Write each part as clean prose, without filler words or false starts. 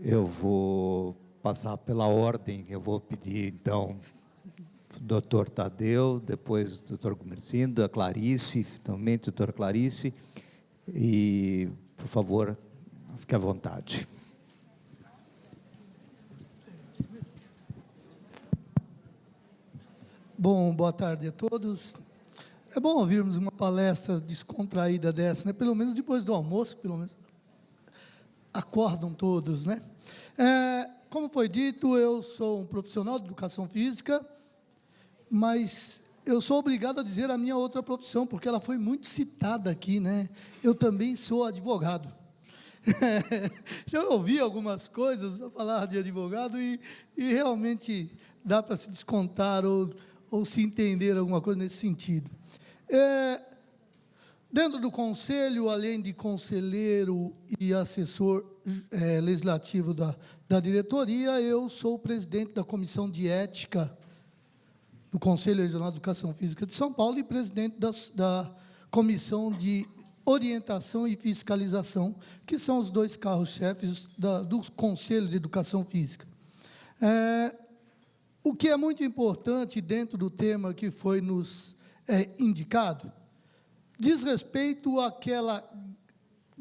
Eu vou passar pela ordem, eu vou pedir, então, doutor Tadeu, depois o doutor Gumercindo, a Clarice, finalmente, doutora Clarice, e, por favor, fique à vontade. Bom, boa tarde a todos. É bom ouvirmos uma palestra descontraída dessa, né? Pelo menos depois do almoço, pelo menos acordam todos, né? Como foi dito, eu sou um profissional de educação física, mas eu sou obrigado a dizer a minha outra profissão, porque ela foi muito citada aqui, né? Eu também sou advogado. Já ouvi algumas coisas a falar de advogado e realmente dá para se descontar ou se entender alguma coisa nesse sentido. Dentro do conselho, além de conselheiro e assessor legislativo da diretoria, eu sou o presidente da Comissão de Ética do Conselho Regional de Educação Física de São Paulo e presidente da Comissão de Orientação e Fiscalização, que são os dois carros-chefes do Conselho de Educação Física. O que é muito importante dentro do tema que foi nos indicado, diz respeito àquela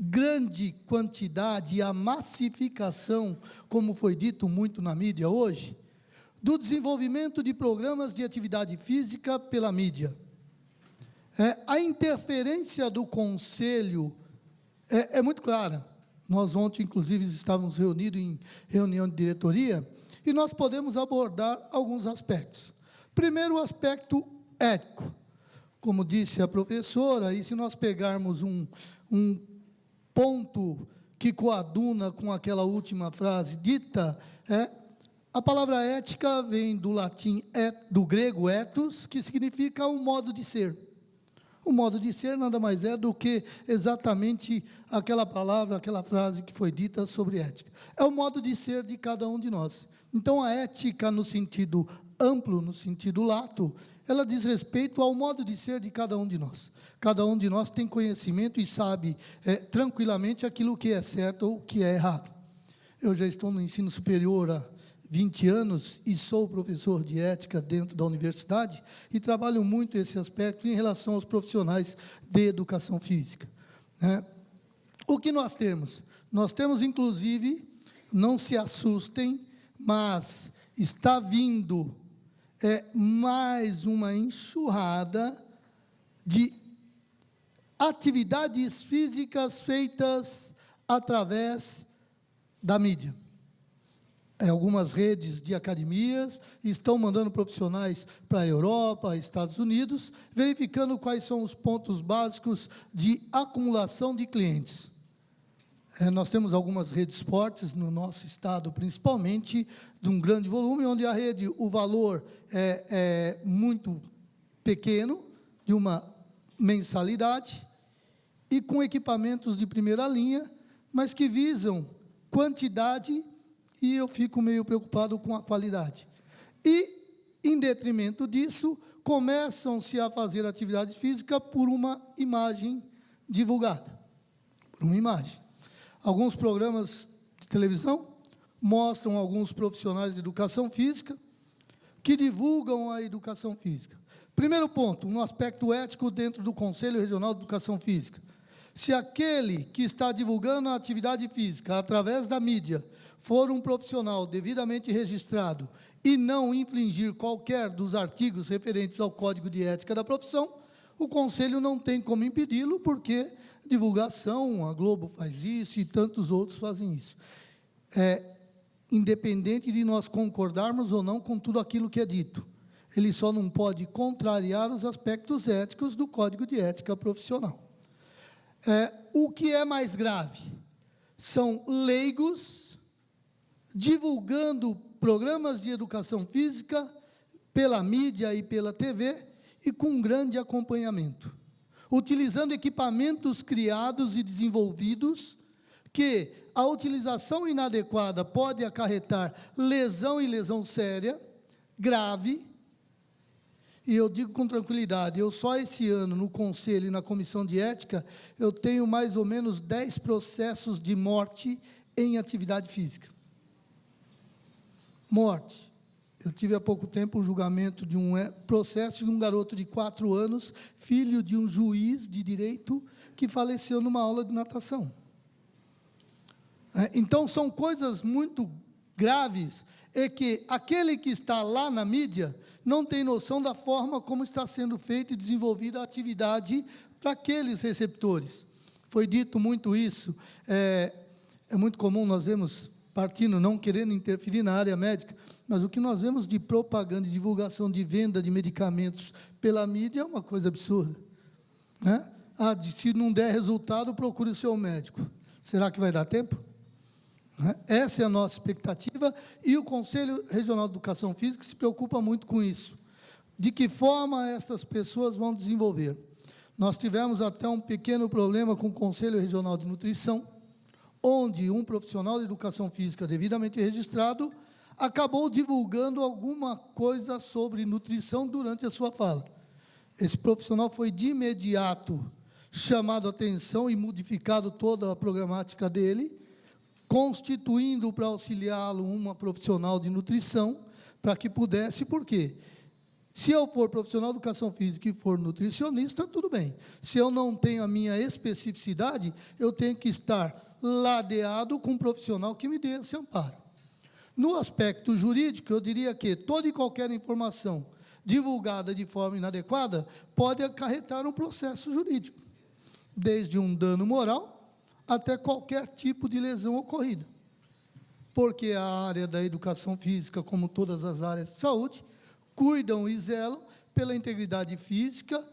grande quantidade, a massificação, como foi dito muito na mídia hoje, do desenvolvimento de programas de atividade física pela mídia. A interferência do Conselho é muito clara. Nós ontem, inclusive, estávamos reunidos em reunião de diretoria e nós podemos abordar alguns aspectos. Primeiro, o aspecto ético. Como disse a professora, e se nós pegarmos um ponto que coaduna com aquela última frase dita, a palavra ética vem do latim, do grego ethos, que significa o modo de ser. O modo de ser nada mais é do que exatamente aquela palavra, aquela frase que foi dita sobre ética. É o modo de ser de cada um de nós. Então, a ética, no sentido amplo, no sentido lato, ela diz respeito ao modo de ser de cada um de nós. Cada um de nós tem conhecimento e sabe tranquilamente aquilo que é certo ou o que é errado. Eu já estou no ensino superior há 20 anos e sou professor de ética dentro da universidade e trabalho muito esse aspecto em relação aos profissionais de educação física. O que nós temos? Nós temos, inclusive, não se assustem, mas está vindo mais uma enxurrada de atividades físicas feitas através da mídia. Algumas redes de academias estão mandando profissionais para a Europa, Estados Unidos, verificando quais são os pontos básicos de acumulação de clientes. Nós temos algumas redes fortes no nosso estado, principalmente, de um grande volume, onde a rede, o valor é muito pequeno, de uma mensalidade, e com equipamentos de primeira linha, mas que visam quantidade, e eu fico meio preocupado com a qualidade. E, em detrimento disso, começam-se a fazer atividade física por uma imagem divulgada, por uma imagem. Alguns programas de televisão mostram alguns profissionais de educação física que divulgam a educação física. Primeiro ponto, um aspecto ético dentro do Conselho Regional de Educação Física. Se aquele que está divulgando a atividade física através da mídia for um profissional devidamente registrado e não infringir qualquer dos artigos referentes ao Código de Ética da profissão, o Conselho não tem como impedi-lo, porque divulgação, a Globo faz isso e tantos outros fazem isso. Independente de nós concordarmos ou não com tudo aquilo que é dito, ele só não pode contrariar os aspectos éticos do Código de Ética Profissional. O que é mais grave? São leigos divulgando programas de educação física pela mídia e pela TV e com grande acompanhamento, utilizando equipamentos criados e desenvolvidos que a utilização inadequada pode acarretar lesão e lesão séria, grave. E eu digo com tranquilidade, eu só esse ano, no Conselho e na Comissão de Ética, eu tenho mais ou menos 10 processos de morte em atividade física. Morte. Eu tive há pouco tempo um julgamento de um processo de um garoto de 4 anos, filho de um juiz de direito, que faleceu numa aula de natação. Então, são coisas muito graves, e que aquele que está lá na mídia não tem noção da forma como está sendo feita e desenvolvida a atividade para aqueles receptores. Foi dito muito isso, é muito comum, nós vemos, partindo, não querendo interferir na área médica, mas o que nós vemos de propaganda e divulgação de venda de medicamentos pela mídia é uma coisa absurda. Né? Se não der resultado, procure o seu médico. Será que vai dar tempo? Essa é a nossa expectativa, e o Conselho Regional de Educação Física se preocupa muito com isso. De que forma essas pessoas vão desenvolver? Nós tivemos até um pequeno problema com o Conselho Regional de Nutrição, onde um profissional de educação física devidamente registrado acabou divulgando alguma coisa sobre nutrição durante a sua fala. Esse profissional foi de imediato chamado a atenção e modificado toda a programática dele, constituindo para auxiliá-lo uma profissional de nutrição, para que pudesse, por quê? Se eu for profissional de educação física e for nutricionista, tudo bem. Se eu não tenho a minha especificidade, eu tenho que estar ladeado com um profissional que me dê esse amparo. No aspecto jurídico, eu diria que toda e qualquer informação divulgada de forma inadequada pode acarretar um processo jurídico, desde um dano moral até qualquer tipo de lesão ocorrida. Porque a área da educação física, como todas as áreas de saúde, cuidam e zelam pela integridade física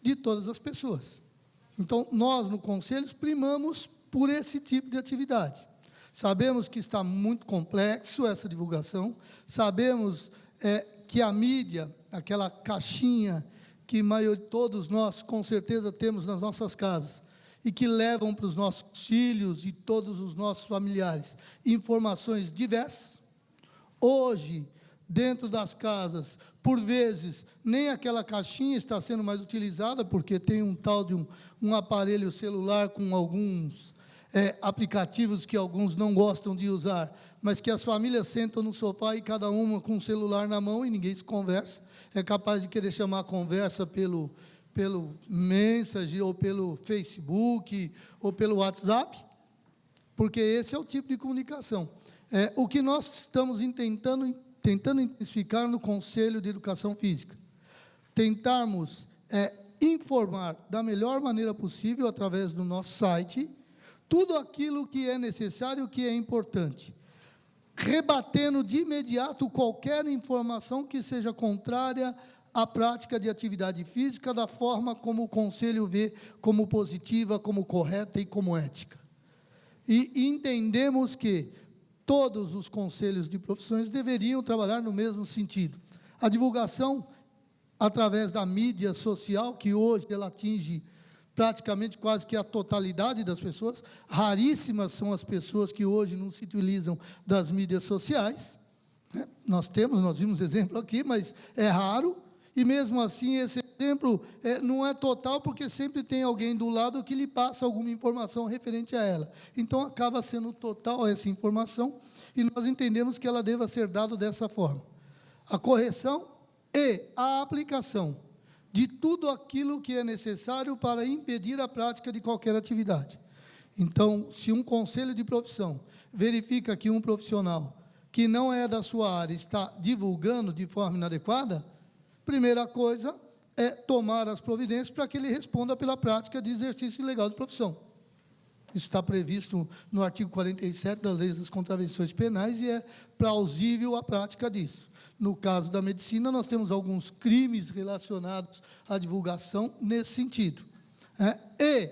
de todas as pessoas. Então, nós, no Conselho, primamos por esse tipo de atividade. Sabemos que está muito complexo essa divulgação, sabemos que a mídia, aquela caixinha que todos nós, com certeza, temos nas nossas casas, e que levam para os nossos filhos e todos os nossos familiares informações diversas. Hoje, dentro das casas, por vezes, nem aquela caixinha está sendo mais utilizada, porque tem um tal de um aparelho celular com alguns aplicativos que alguns não gostam de usar, mas que as famílias sentam no sofá e cada uma com um celular na mão e ninguém se conversa. É capaz de querer chamar a conversa pelo Messenger, ou pelo Facebook, ou pelo WhatsApp, porque esse é o tipo de comunicação. O que nós estamos tentando intensificar no Conselho de Educação Física, tentarmos informar da melhor maneira possível, através do nosso site, tudo aquilo que é necessário, que é importante, rebatendo de imediato qualquer informação que seja contrária à prática de atividade física, da forma como o Conselho vê como positiva, como correta e como ética. E entendemos que todos os conselhos de profissões deveriam trabalhar no mesmo sentido. A divulgação, através da mídia social, que hoje ela atinge praticamente quase que a totalidade das pessoas, raríssimas são as pessoas que hoje não se utilizam das mídias sociais, né? Nós vimos exemplo aqui, mas é raro, e mesmo assim esse exemplo não é total, porque sempre tem alguém do lado que lhe passa alguma informação referente a ela. Então, acaba sendo total essa informação, e nós entendemos que ela deva ser dada dessa forma. A correção e a aplicação de tudo aquilo que é necessário para impedir a prática de qualquer atividade. Então, se um conselho de profissão verifica que um profissional que não é da sua área está divulgando de forma inadequada, primeira coisa é tomar as providências para que ele responda pela prática de exercício ilegal de profissão. Isso está previsto no artigo 47 das leis das contravenções penais, e é plausível a prática disso. No caso da medicina, nós temos alguns crimes relacionados à divulgação nesse sentido. E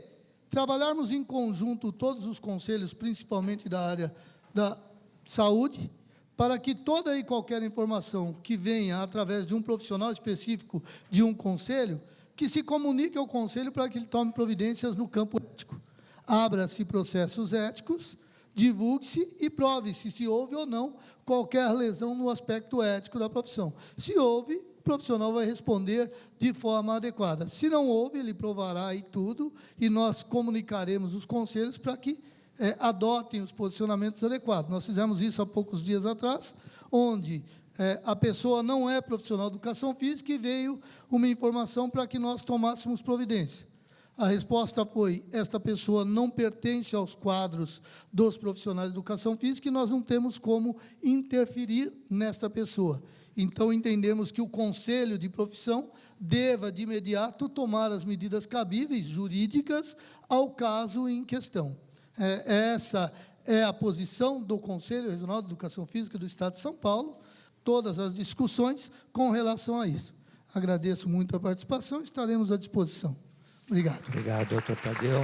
trabalharmos em conjunto todos os conselhos, principalmente da área da saúde, para que toda e qualquer informação que venha através de um profissional específico de um conselho, que se comunique ao conselho para que ele tome providências no campo ético. Abra-se processos éticos, divulgue-se e prove-se se houve ou não qualquer lesão no aspecto ético da profissão. Se houve, o profissional vai responder de forma adequada. Se não houve, ele provará e tudo, e nós comunicaremos os conselhos para que adotem os posicionamentos adequados. Nós fizemos isso há poucos dias atrás, onde a pessoa não é profissional de educação física e veio uma informação para que nós tomássemos providência. A resposta foi: esta pessoa não pertence aos quadros dos profissionais de educação física e nós não temos como interferir nesta pessoa. Então, entendemos que o conselho de profissão deva, de imediato, tomar as medidas cabíveis, jurídicas, ao caso em questão. Essa é a posição do Conselho Regional de Educação Física do Estado de São Paulo, todas as discussões com relação a isso. Agradeço muito a participação e estaremos à disposição. Obrigado. Obrigado, doutor Tadeu.